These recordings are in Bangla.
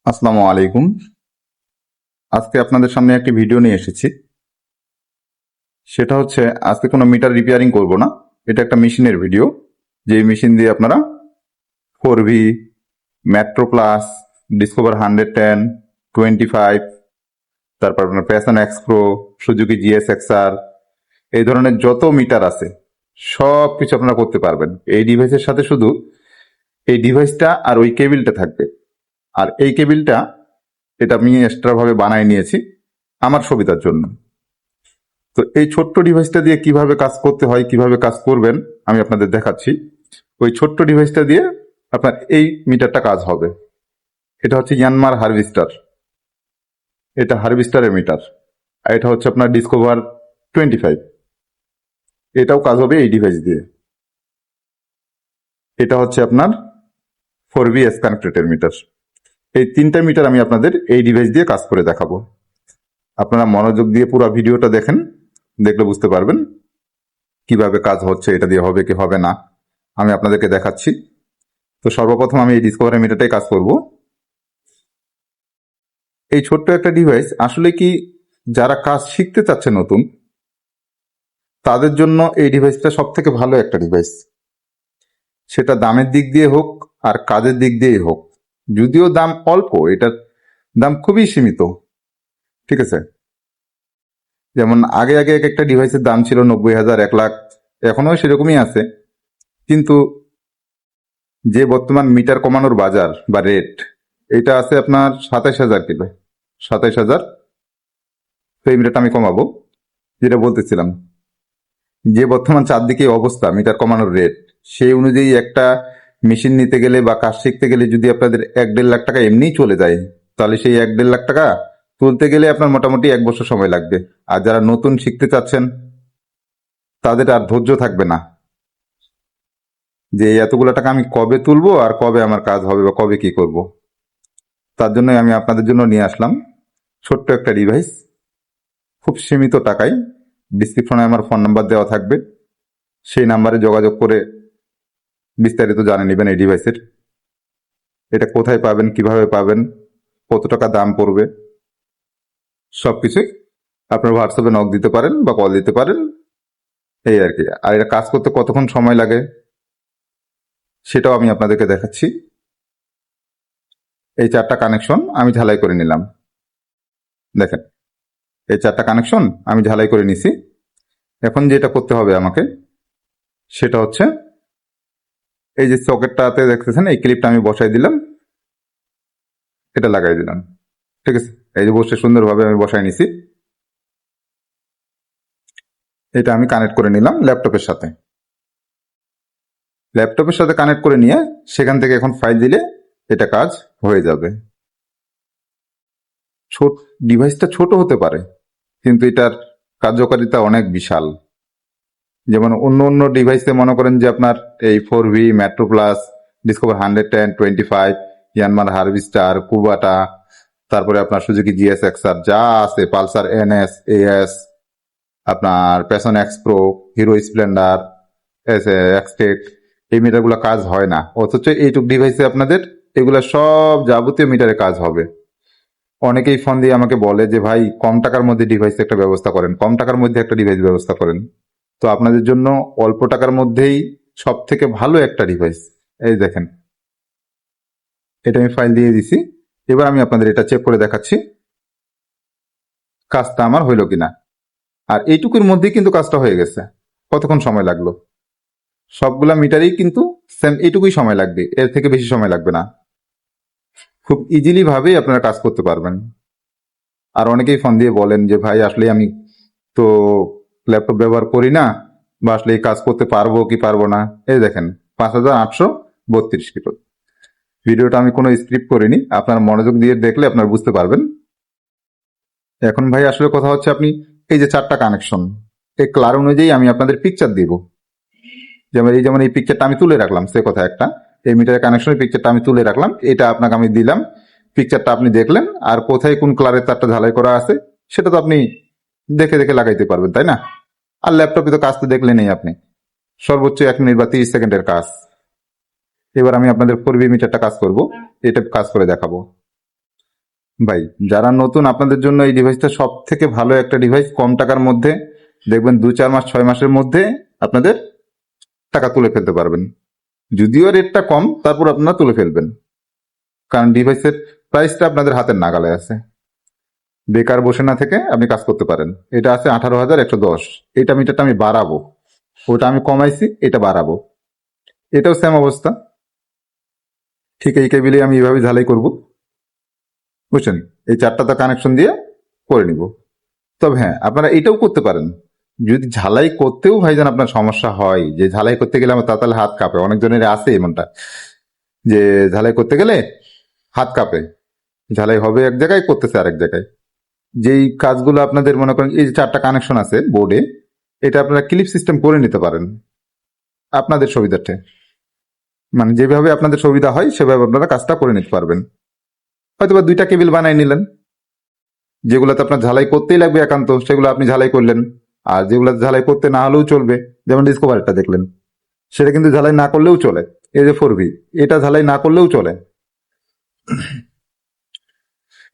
আসসালামু আলাইকুম। আজকে আপনাদের সামনে একটি ভিডিও নিয়ে এসেছি। সেটা হচ্ছে আজকে কোনো মিটার রিপেয়ারিং করব না। এটা একটা মেশিনের ভিডিও, যে মেশিন দিয়ে আপনারা 4V, মেট্রো প্লাস, ডিসকভার 110, 25, তারপর আপনার Passion X pro, Suzuki GSXR, এই ধরনের যত মিটার আছে সব কিছু আপনারা করতে পারবেন এই ডিভাইসের সাথে। শুধু এই ডিভাইসটা আর ওই কেবিলটা থাকবে। আর এই কেবিলটা এটা আমি এক্সট্রা ভাবে বানাই নিয়েছি আমার সুবিধার জন্য। তো এই ছোট্ট ডিভাইসটা দিয়ে কিভাবে কাজ করতে হয়, কিভাবে কাজ করবেন আমি আপনাদের দেখাচ্ছি। ওই ছোট্ট ডিভাইসটা দিয়ে আপনার এই মিটারটা কাজ হবে। এটা হচ্ছে ইয়ানমার হারভেস্টার, এটা হারভেস্টারের মিটার। আর এটা হচ্ছে আপনার ডিসকভার 25, এটাও কাজ হবে এই ডিভাইস দিয়ে। এটা হচ্ছে আপনার 4V এস কানেক্টেড মিটার। এই তিনটা মিটার আমি আপনাদের এই ডিভাইস দিয়ে কাজ করে দেখাবো। আপনারা মনোযোগ দিয়ে পুরো ভিডিওটা দেখেন, দেখলে বুঝতে পারবেন কিভাবে কাজ হচ্ছে, এটা দিয়ে হবে কি হবে না আমি আপনাদেরকে দেখাচ্ছি। তো সর্বপ্রথম আমি এই ডিসকভার মিটারটাই কাজ করব। এই ছোট্ট একটা ডিভাইস আসলে কি, যারা কাজ শিখতে চাচ্ছে নতুন, তাদের জন্য এই ডিভাইসটা সব থেকে ভালো একটা ডিভাইস। সেটা দামের দিক দিয়ে হোক আর কাজের দিক দিয়ে হোক। যদিও দাম অল্প, এটার দাম খুবই সীমিত, ঠিক আছে। যেমন আগে আগে এক একটা ডিভাইসের দাম ছিল 90,000, 1 লাখ, এখনো সেরকমই আছে। কিন্তু যে বর্তমান মিটার কমানোর বাজার বা রেট, এটা আছে আপনার 27,000 কিলো, 27,000। তো এই মিটারটা আমি কমাবো, যেটা বলতেছিলাম, যে বর্তমান চারদিকে অবস্থা মিটার কমানোর রেট, সেই অনুযায়ী একটা মেশিন নিতে গেলে বা কাজ শিখতে গেলে যদি আপনাদের 1-1.5 লাখ টাকা এমনিই চলে যায়, তাহলে সেই 1-1.5 লাখ টাকা তুলতে গেলে আপনার মোটামুটি 1 বছর সময় লাগবে। আর যারা নতুন শিখতে চাচ্ছেন তাদের আর ধৈর্য থাকবে না যে এতগুলো টাকা আমি কবে তুলবো আর কবে আমার কাজ হবে বা কবে কি করব। তার জন্য আমি আপনাদের জন্য নিয়ে আসলাম ছোট্ট একটা ডিভাইস, খুব সীমিত টাকায়। ডিসক্রিপশনে আমার ফোন নাম্বার দেওয়া থাকবে, সেই নাম্বারে যোগাযোগ করে বিস্তারিত জানে নেবেন এই ডিভাইসের। এটা কোথায় পাবেন, কিভাবে পাবেন, কত টাকা দাম পড়বে, সবকিছুই আপনার হোয়াটসঅ্যাপে নক দিতে পারেন বা কল দিতে পারেন, এই আর কি। আর এটা কাজ করতে কতক্ষণ সময় লাগে সেটাও আমি আপনাদেরকে দেখাচ্ছি। এই 4টা কানেকশন আমি ঝালাই করে নিলাম, দেখেন এই 4টা কানেকশন আমি ঝালাই করে নিছি। এখন যেটা করতে হবে আমাকে সেটা হচ্ছে এই যে সকেটটাতে দেখতেছেন, এই ক্লিপটা আমি বসাই দিলাম, এটা লাগাই দিলাম, ঠিক আছে। এই যে বসে সুন্দরভাবে আমি বসাই নিছি। এটা আমি কানেক্ট করে নিলাম ল্যাপটপের সাথে। ল্যাপটপের সাথে কানেক্ট করে নিয়ে সেখান থেকে এখন ফাইল দিলে এটা কাজ হয়ে যাবে। ছোট ডিভাইসটা ছোট হতে পারে, কিন্তু এটার কার্যকারিতা অনেক বিশাল। যেমন অন্য অন্য ডিভাইসে মনে করেন যে আপনার এই 4V, metro plus, discover 110, 25, Yanmar harvester, Kubota, তারপরে আপনার সুজুকি GSXR যা আছে, পালসার NS, AS, আপনার Passion X Pro, Hero Splendor, Xtec, এই মিটারগুলো কাজ হয় না। অথচ এইটুক ডিভাইসে আপনাদের এগুলা সব যাবতীয় মিটারে কাজ হবে। অনেকেই ফোন দিয়ে আমাকে বলে যে ভাই কম টাকার মধ্যে ডিভাইস একটা ব্যবস্থা করেন, কম টাকার মধ্যে একটা ডিভাইস ব্যবস্থা করেন। তো আপনাদের জন্য অল্প টাকার মধ্যেই সব থেকে ভালো একটা ডিভাইস, এই দেখেন এটা আমি ফাইল দিয়ে দিছি। এবার আমি আপনাদের এটা চেক করে দেখাচ্ছি কাজটা আমার হইলো কিনা। আর এইটুকুর মধ্যেই কিন্তু কাজটা হয়ে গেছে। কতক্ষণ সময় লাগলো? সবগুলা মিটারেই কিন্তু সেম এইটুকুই সময় লাগবে, এর থেকে বেশি সময় লাগবে না। খুব ইজিলি ভাবেই আপনারা কাজ করতে পারবেন। আর অনেকেই ফোন দিয়ে বলেন যে ভাই আসলে আমি তো ল্যাপটপ ব্যবহার করি না, বা আসলে এই কাজ করতে পারবো কি পারবো না। এই দেখেন 5,832 কিলো। ভিডিওটা আমি কোনো স্ক্রিপ্ট করিনি, আপনার মনোযোগ দিয়ে দেখলে আপনার বুঝতে পারবেন। এখন ভাই আসলে কথা হচ্ছে, আপনি এই যে 4টা কানেকশন, এই কালার অনুযায়ী আমি আপনাদের পিকচার দিব। যেমন এই পিকচারটা আমি তুলে রাখলাম, সে কথা একটা, এই মিটারের কানেকশনের পিকচারটা আমি তুলে রাখলাম, এটা আপনাকে আমি দিলাম। পিকচারটা আপনি দেখলেন, আর কোথায় কোন কালারের তারটা ঝালাই করা আছে সেটা তো আপনি দেখে দেখে লাগাইতে পারবেন, তাই না? আর ল্যাপটপে তো কাজ তো দেখলেনই আপনি, সর্বোচ্চ 1 মিনিট বা 30 সেকেন্ডের কাজ। এবার আমি আপনাদের 4V মিটারটা কাজ করব, এটা কাজ করে দেখাবো। ভাই যারা নতুন, আপনাদের জন্য এই ডিভাইসটা সব থেকে ভালো একটা ডিভাইস। কম টাকার মধ্যে দেখবেন 2-4 মাস 6 মাসের মধ্যে আপনাদের টাকা তুলে ফেলতে পারবেন। যদিও রেটটা কম, তারপর আপনারা তুলে ফেলবেন, কারণ ডিভাইসের প্রাইসটা আপনাদের হাতের নাগালে আছে। বেকার বসে না থেকে আপনি কাজ করতে পারেন। এটা আছে 18,110। এটা মিটারটা আমি বাড়াবো, ওটা আমি কমাইছি, এটা বাড়াবো। এটাও সেম অবস্থা, ঠিক এই কেবিলে আমি এইভাবে ঝালাই করব, বুঝছেন? এই 4টা কানেকশন দিয়ে করে নিব। তবে হ্যাঁ, আপনারা এটাও করতে পারেন। যদি ঝালাই করতেও ভাইজান আপনার সমস্যা হয়, যে ঝালাই করতে গেলে আমার তাড়াতাড়ি হাত কাঁপে, অনেকজনের আছে এমনটা, যে ঝালাই করতে গেলে হাত কাঁপে, ঝালাই হবে এক জায়গায়, করতেছে আরেক জায়গায়। যেই কাজগুলো আপনাদের মনে করেন এই যে 4টা কানেকশন আছে বোর্ডে, এটা আপনারা ক্লিপ সিস্টেম করে নিতে পারেন আপনাদের সুবিধার্থে। মানে যেভাবে আপনাদের সুবিধা হয় সেভাবে আপনারা কাজটা করে নিতে পারবেন। হয়তো বা 2টা কেবিল বানাই নিলেন, যেগুলোতে আপনার ঝালাই করতেই লাগবে একান্ত, সেগুলো আপনি ঝালাই করলেন। আর যেগুলো ঝালাই করতে না হলেও চলবে, যেমন ডিসকভারটা দেখলেন, সেটা কিন্তু ঝালাই না করলেও চলে। এই যে 4V, এটা ঝালাই না করলেও চলে।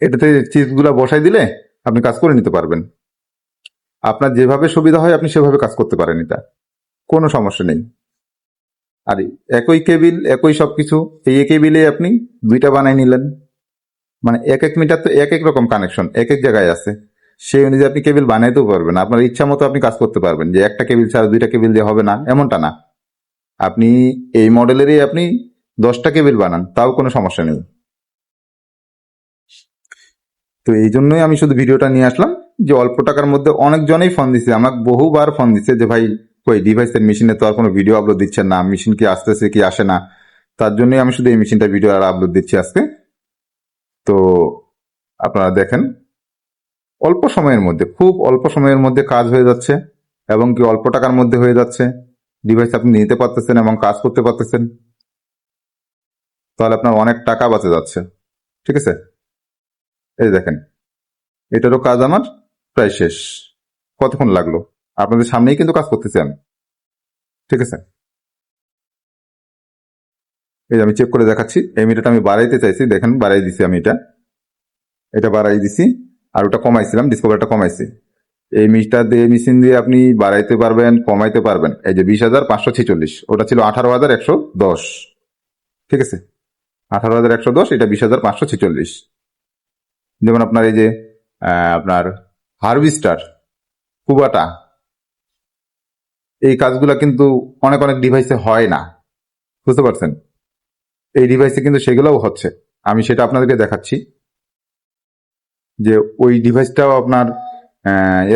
এটাতে চিপগুলা বসাই দিলে আপনি কাজ করে নিতে পারবেন। আপনার যেভাবে সুবিধা হয় আপনি সেভাবে কাজ করতে পারেন, এটা কোনো সমস্যা নেই। আর একই কেবিল, একই সবকিছু, এই কেবিলে আপনি 2টা বানাই নিলেন। মানে এক এক মিটার তো এক এক রকম কানেকশন এক এক জায়গায় আছে, সেই অনুযায়ী আপনি কেবিল বানাইতেও পারবেন। আপনার ইচ্ছা মতো আপনি কাজ করতে পারবেন, যে একটা কেবিল ছাড়া 2টা কেবিল দিয়ে হবে না, এমনটা না। আপনি এই মডেলেরই আপনি 10টা কেবিল বানান, তাও কোনো সমস্যা নেই। তো এই জন্যই আমি শুধু ভিডিওটা নিয়ে আসলাম, যে অল্প টাকার মধ্যে অনেকজনেই ফোন দিছে আমাকে, বহুবার ফোন দিছে যে ভাই ওই ডিভাইসের মেশিনে তো আর কোনো ভিডিও আপলোড দিচ্ছেন না, মেশিন কি আসতেছে কি আসে না। তার জন্যই আমি শুধু এই মেশিনটা ভিডিও আর আপলোড দিচ্ছি আজকে। তো আপনারা দেখেন, অল্প সময়ের মধ্যে, খুব অল্প সময়ের মধ্যে কাজ হয়ে যাচ্ছে, এবং কি অল্প টাকার মধ্যে হয়ে যাচ্ছে। ডিভাইস আপনি নিতে পারতেছেন এবং কাজ করতে পারতেছেন, তাহলে আপনার অনেক টাকা বাঁচে যাচ্ছে। ঠিক আছে, এই দেখেন, এটারও কাজ আমার প্রায় শেষ। কতক্ষণ লাগলো, আপনাদের সামনেই কিন্তু কাজ করতেছি আমি। ঠিক আছে, এই যে আমি চেক করে দেখাচ্ছি। এই মিটারটা আমি বাড়াইতে চাইছি, দেখেন বাড়াই দিছি আমি, এটা বাড়াই দিছি, আর ওটা কমাইছিলাম, ডিসকভারটা কমাইছি। এই মিটার দিয়ে, মেশিন দিয়ে আপনি বাড়াইতে পারবেন, কমাইতে পারবেন। এই যে 20,546, ওটা ছিল 18,110। ঠিক আছে, 18,110, এটা 20,546। যেমন আপনার এই যে আপনার হারভেস্টার, কুবাটা, এই কাজগুলা কিন্তু অনেক অনেক ডিভাইসে হয় না, বুঝতে পারছেন? এই ডিভাইসে কিন্তু সেগুলোও হচ্ছে। আমি সেটা আপনাদেরকে দেখাচ্ছি, যে ওই ডিভাইসটাও আপনার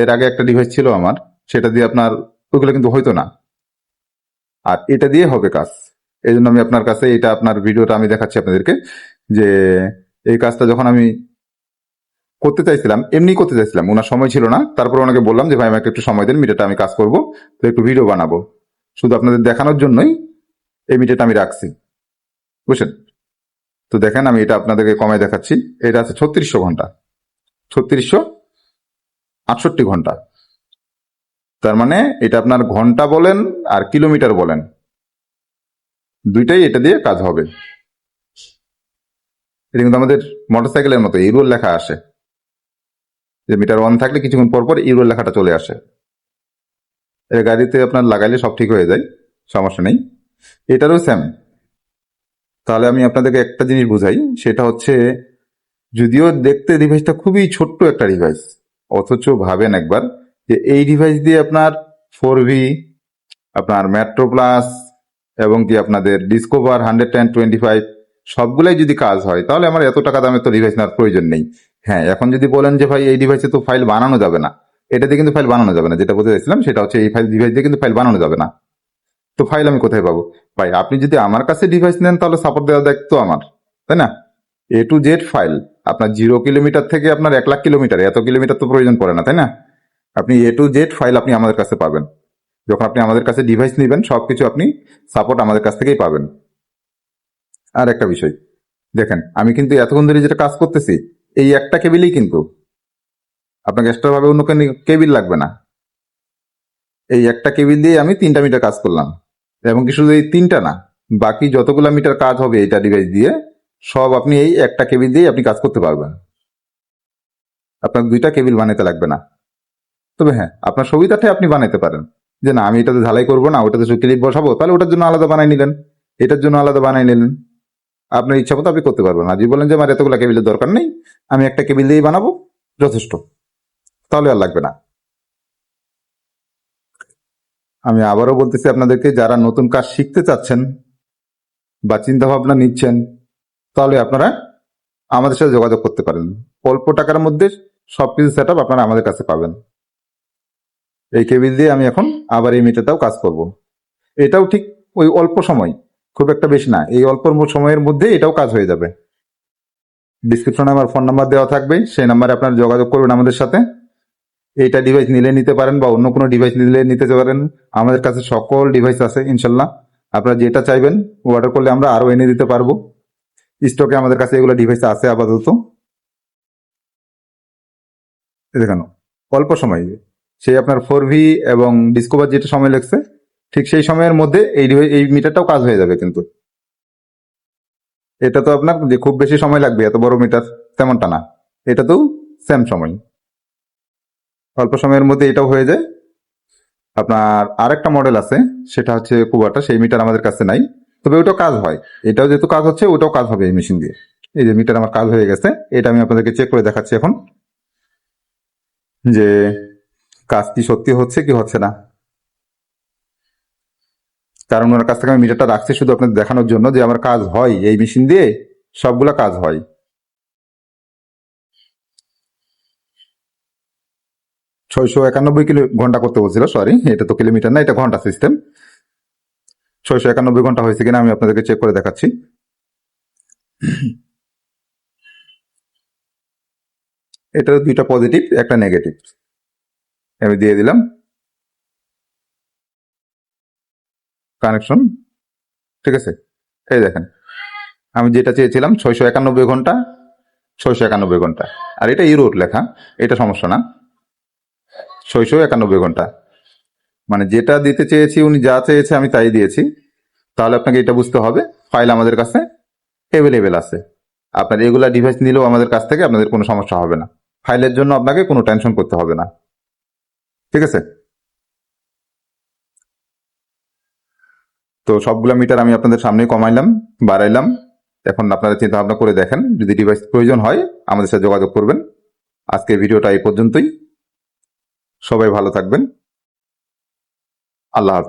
এর আগে একটা ডিভাইস ছিল আমার, সেটা দিয়ে আপনার ওইগুলো কিন্তু হইতো না, আর এটা দিয়ে হবে কাজ। এই জন্য আমি আপনার কাছে এটা, আপনার ভিডিওটা আমি দেখাচ্ছি আপনাদেরকে, যে এই কাজটা যখন আমি করতে চাইছিলাম, এমনি করতে চাইছিলাম, ওনার সময় ছিল না, তারপর ওনাকে বললাম যে ভাই আমাকে একটু সময় দেন, মিটারটা আমি কাজ করব, তো একটু ভিডিও বানাবো, শুধু আপনাদের দেখানোর জন্যই এই মিটারটা আমি রাখছি, বুঝছেন? তো দেখেন, আমি এটা আপনাদেরকে কমাই দেখাচ্ছি। এটা আছে 3600 ঘন্টা, 3668 ঘন্টা। তার মানে এটা আপনার ঘন্টা বলেন আর কিলোমিটার বলেন, দুইটাই এটা দিয়ে কাজ হবে। এটা কিন্তু আমাদের মোটরসাইকেলের মতো ইউরোর লেখা আসে, যে মিটার অন থাকলে কিছুক্ষণ পর পর ইউরোর লেখাটা চলে আসে। এটা গাড়িতে আপনার লাগাইলে সব ঠিক হয়ে যায়, সমস্যা নেই। এটারও সেম। তাহলে আমি আপনাদেরকে একটা জিনিস বুঝাই, সেটা হচ্ছে, যদিও দেখতে ডিভাইসটা খুবই ছোট্ট একটা ডিভাইস, অথচ ভাবেন একবার যে এই ডিভাইস দিয়ে আপনার 4V, আপনার মেট্রো প্লাস, এবং কি আপনাদের ডিসকভার 125 সবগুলাই যদি কাজ হয়, তাহলে আমার এত টাকা দামের তো ডিভাইস নেওয়ার প্রয়োজন নেই। হ্যাঁ, এখন যদি বলেন যে ভাই এই ডিভাইসে তো ফাইল বানানো যাবে না, এটাতে কিন্তু ফাইল বানানো যাবে না, যেটা বলতে চাইছিলাম সেটা হচ্ছে এই ডিভাইস দিয়ে কিন্তু ফাইল বানানো যাবে না। তো ফাইল আমি কোথায় পাবো? ভাই আপনি যদি আমার কাছে ডিভাইস নেন, তাহলে সাপোর্ট দেওয়া দায়িত্ব আমার, তাই না? A to Z ফাইল, আপনার 0 কিলোমিটার থেকে আপনার 1 লাখ কিলোমিটার, এত কিলোমিটার তো প্রয়োজন পড়ে না, তাই না? আপনি A to Z ফাইল আপনি আমাদের কাছে পাবেন। যখন আপনি আমাদের কাছে ডিভাইস নেবেন, সবকিছু আপনি সাপোর্ট আমাদের কাছ থেকেই পাবেন। আর একটা বিষয় দেখেন, আমি কিন্তু এতক্ষণ ধরে যেটা কাজ করতেছি, এই একটা কেবিলই, কিন্তু আপনাকে এক্সট্রা ভাবে অন্য কেবিল লাগবে না। এই একটা কেবিল দিয়ে আমি 3টা মিটার কাজ করলাম, এবং কি শুধু এই 3টা না, বাকি যতগুলা মিটার কাজ হবে এটা ডিভাইস দিয়ে, সব আপনি এই একটা কেবিল দিয়ে আপনি কাজ করতে পারবেন। আপনার 2টা কেবিল বানাতে লাগবে না। তবে হ্যাঁ, আপনার সুবিধাতে আপনি বানাইতে পারেন যে না আমি এটাতে ঝালাই করবো না, ওটাতে শুধু ক্লিপ বসাবো, তাহলে ওটার জন্য আলাদা বানাই নিলেন, এটার জন্য আলাদা বানাই নিলেন। আপনার ইচ্ছা মতো আপনি করতে পারবেন। যদি বলেন যে আমার এতগুলো কেবিলের দরকার নেই, আমি একটা কেবিল দিয়েই বানাবো, যথেষ্ট, তাহলে আর লাগবে না। আমি আবারও বলতেছি আপনাদেরকে, যারা নতুন কাজ শিখতে চাচ্ছেন বা চিন্তা ভাবনা নিচ্ছেন, তাহলে আপনারা আমাদের সাথে যোগাযোগ করতে পারেন। অল্প টাকার মধ্যে সবকিছু সেট আপ আপনারা আমাদের কাছে পাবেন। এই কেবিল দিয়ে আমি এখন আবার এই মিটারটাও কাজ করব। এটাও ঠিক ওই অল্প সময়, খুব একটা বেশি না, এই অল্প সময়ের মধ্যে এটাও কাজ হয়ে যাবে। ডিসক্রিপশনে আমার ফোন নাম্বার দেওয়া থাকবে, সেই নাম্বারে আপনারা যোগাযোগ করবেন আমাদের সাথে। এইটা ডিভাইস নিলে নিতে পারেন বা অন্য কোনো ডিভাইস নিলে নিতে পারেন। আমাদের কাছে সকল ডিভাইস আছে ইনশাল্লাহ। আপনারা যেটা চাইবেন অর্ডার করলে আমরা আরো এনে দিতে পারবো। স্টকে আমাদের কাছে এগুলো ডিভাইস আছে আপাতত। দেখেন, অল্প সময়, সেই আপনার 4V এবং ডিসকভার যেটা সময় লাগছে, ঠিক সেই সময়ের মধ্যে এই মিটারটাও কাজ হয়ে যাবে। কিন্তু এটা তো আপনার যে খুব বেশি সময় লাগবে এত বড় মিটার, তেমনটা না। এটা তো সেম সময়, অল্প সময়ের মধ্যে এটাও হয়ে যায়। আপনার আরেকটা মডেল আছে, সেটা হচ্ছে কুবাটা, সেই মিটার আমাদের কাছে নাই, তবে ওটাও কাজ হয়। এটাও যেহেতু কাজ হচ্ছে, ওটাও কাজ হবে এই মেশিন দিয়ে। এই যে মিটার আমার কাজ হয়ে গেছে, এটা আমি আপনাদেরকে চেক করে দেখাচ্ছি এখন, যে কাজ কি সত্যি হচ্ছে কি হচ্ছে না। কারণ ওনার কাছ থেকে আমি মিটারটা রাখছি শুধু আপনাদের দেখানোর জন্য যে আমার কাজ হয় এই মেশিন দিয়ে, সবগুলা কাজ হয়। 691 ঘন্টা করতে বলছিল, সরি, এটা তো কিলোমিটার না, এটা ঘন্টা সিস্টেম। 691 ঘন্টা হয়েছে কিনা আমি আপনাদেরকে চেক করে দেখাচ্ছি। এটার 2টা পজিটিভ, একটা নেগেটিভ, আমি দিয়ে দিলাম কানেকশন। ঠিক আছে, এই দেখেন, আমি যেটা চেয়েছিলাম 691 ঘন্টা, 691 ঘন্টা। আর এটা ইউরোর লেখা, এটা সমস্যা না। 691 ঘন্টা মানে যেটা দিতে চেয়েছি, উনি যা চেয়েছে আমি তাই দিয়েছি। তাহলে আপনাকে এটা বুঝতে হবে ফাইল আমাদের কাছে অ্যাভেলেবেল আছে। আপনার এগুলা ডিভাইস নিলেও আমাদের কাছ থেকে আপনাদের কোনো সমস্যা হবে না। ফাইলের জন্য আপনাকে কোনো টেনশন করতে হবে না। ঠিক আছে, তো সবগুলা মিটার আমি আপনাদের সামনে কমাইলাম, বাড়াইলাম। এখন আপনারা চিন্তা ভাবনা করে দেখেন, যদি ডিভাইস প্রয়োজন হয় আমাদের সাথে যোগাযোগ করবেন। আজকের ভিডিওটা এই পর্যন্তই। সবাই ভালো থাকবেন। আল্লাহ হাফেজ।